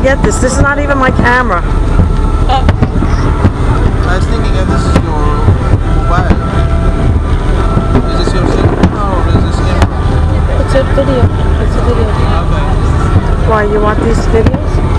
get this. This is not even my camera. I was thinking that this is your mobile. Is this your cell phone or is this camera? It's a video. It's a video. Okay. Why, you want these videos?